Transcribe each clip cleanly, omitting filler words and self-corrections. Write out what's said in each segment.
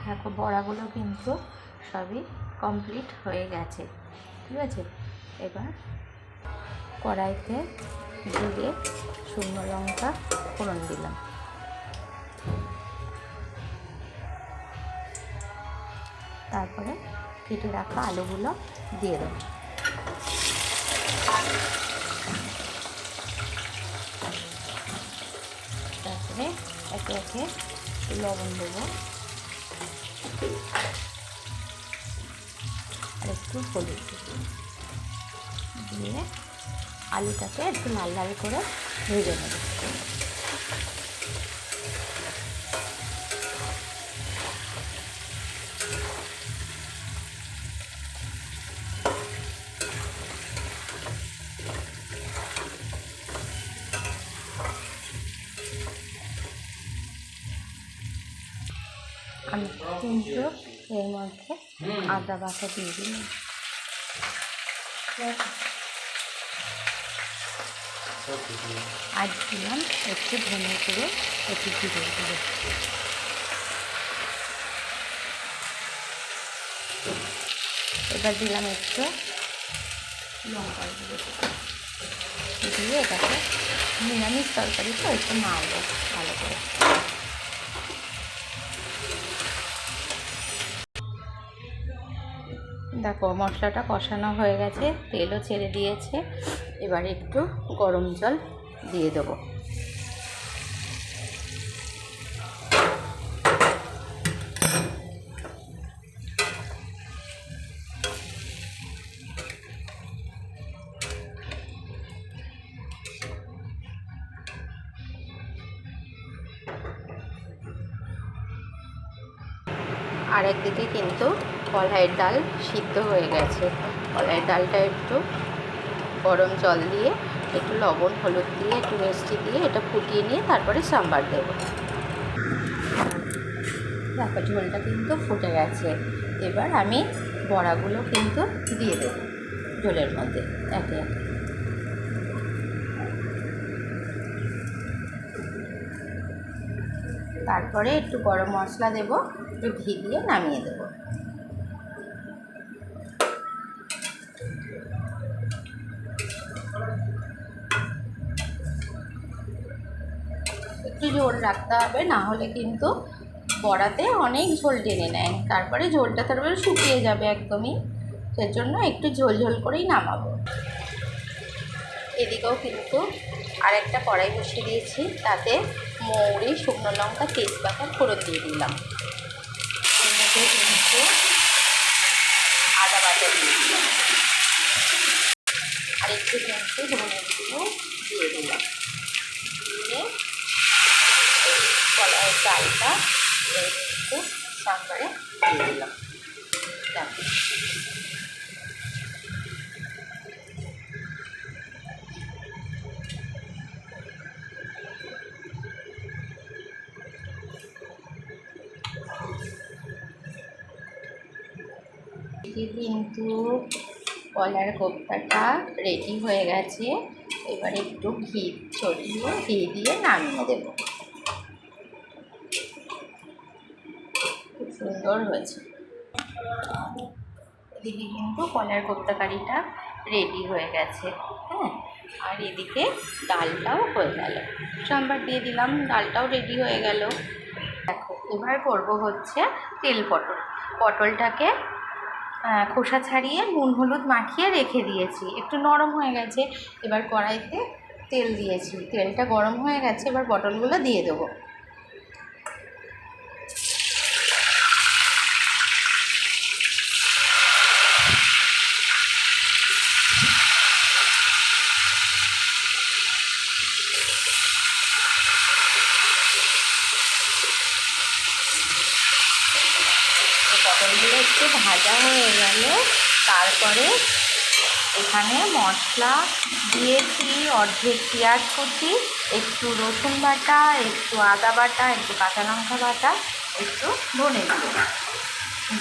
দেখো বড়াগুলো কিন্তু সবই কমপ্লিট হয়ে গেছে, ঠিক আছে। এবার কড়াইতে জিরে শুকনো লঙ্কা ফোড়ন দিলাম, তারপরে কেটে রাখা আলুগুলো দিয়ে দেবো। তারপরে একে একে লবণ দেবো আর একটু হলুদ দিয়ে আলুটাকে একটু লাল লাল করে ভেজে নেব। আমি কিন্তু এর মধ্যে আদা বাটা দিয়ে দিই, আর দিলাম একটু ধনে করে একটু জিরে দিয়ে, এবার দিলাম একটু লঙ্কা দিয়ে এটাকে নিরামিষ তরকারি তো একটু নাড়বো ভালো করে। দেখো মশলাটা কষানো হয়ে গেছে, তেলও ছেড়ে দিয়েছে। এবার একটু গরম জল দিয়ে দেবো। আর একদিকে কিন্তু কলাইয়ের ডাল সিদ্ধ হয়ে গেছে। কলাইয়ের ডালটা একটু গরম জল দিয়ে একটু লবণ হলুদ দিয়ে একটু মিষ্টি দিয়ে এটা ফুটিয়ে নিয়ে তারপরে সাম্বার দেবো। দেখো ঝোলটা কিন্তু ফুটে গেছে। এবার আমি বড়াগুলো কিন্তু দিয়ে দেবো ঝোলের মধ্যে একে একে। তারপরে একটু গরম মশলা দেবো, একটু ঘি দিয়ে নামিয়ে দেবো। একটু ঝোল রাখতে হবে, না হলে কিন্তু বড়াতে অনেক ঝোল টেনে নেয়, তারপরে ঝোলটা তারপরে শুকিয়ে যাবে একদমই। সেজন্য একটু ঝোল ঝোল করেই নামাবো। এদিকেও কিন্তু আরেকটা কড়াই বসিয়ে দিয়েছি, তাতে মৌরি শুকনো লঙ্কা তেজপাতা ফোড়ন দিয়ে দিলাম। এর মধ্যে কিন্তু আদা বাটা দিয়ে দিলাম আর একটু কিন্তু ধনে গুঁড়ো দিয়ে দিলাম, দিয়ে কলাইয়ের ডালটা একটু সাম্বারে দিয়ে দিলাম। কিন্তু কলার কোপ্তাটা রেডি হয়ে গেছে। এবার একটু ঘি ছড়িয়ে ঘি দিয়ে নামিয়ে দেবো। খুব সুন্দর হয়েছে। এদিকে কিন্তু কলার কোপ্তা কারিটা রেডি হয়ে গেছে। হ্যাঁ, আর এদিকে ডালটাও হয়ে গেল, সাম্বার দিয়ে দিলাম, ডালটাও রেডি হয়ে গেল। দেখো এবার করবো হচ্ছে তেল পটল। পটলটাকে খোসা ছাড়িয়ে নুন হলুদ মাখিয়ে রেখে দিয়েছি, একটু নরম হয়ে গেছে। এবার কড়াইতে তেল দিয়েছি, তেলটা গরম হয়ে গেছে। এবার পটলগুলো দিয়ে দেবো। পটলগুলো একটু ভাজা হয়ে গেলে তারপরে এখানে মশলা দিয়েছি, অর্ধেক পেঁয়াজ কুচি, একটু রসুন বাটা, একটু আদা বাটা, একটু কাঁচা লঙ্কা বাটা, একটু ধনে গুঁড়ো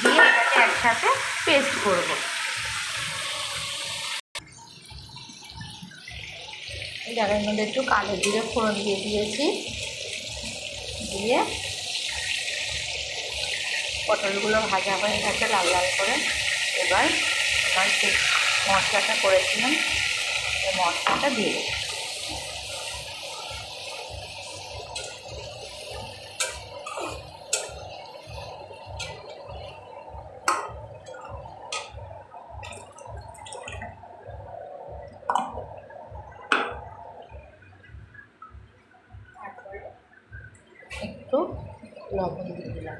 দিয়ে এটাকে একসাথে পেস্ট করব। এই জায়গার মধ্যে একটু কালো জিরে ফোড়ন দিয়ে দিয়েছি, দিয়ে পটলগুলো ভাজা হয়ে গেছে লাল লাল করে। এবার আমার যে মশলাটা করেছিলাম এই মশলাটা দিয়ে দেবো। তারপরে একটু লবণ দিয়ে দিলাম,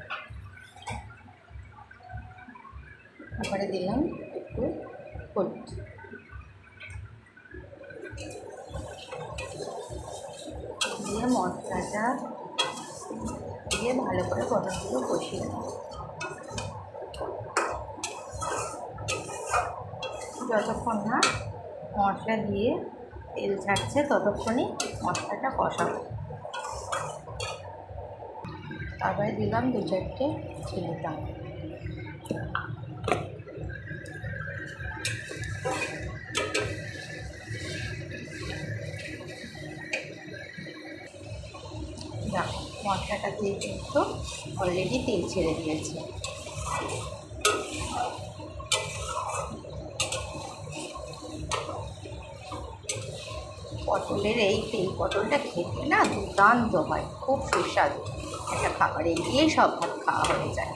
তারপরে দিলাম একটু হলুদ, দিয়ে মশলাটা দিয়ে ভালো করে পটলগুলো কষিয়ে নেব। যতক্ষণ না মশলা দিয়ে তেল ছাড়ছে ততক্ষণই মশলাটা কষাবো। তারপরে দিলাম 2-4টে চিনিটা। দেখো মশলাটা দিয়ে কিন্তু অলরেডি তেল ছেড়ে দিয়েছে। পটলের এই তেল পটলটা খেতে না দুর্দান্ত হয়, খুব সুস্বাদু একটা খাবার। এই দিয়েই সব ভাত খাওয়া হয়ে যায়।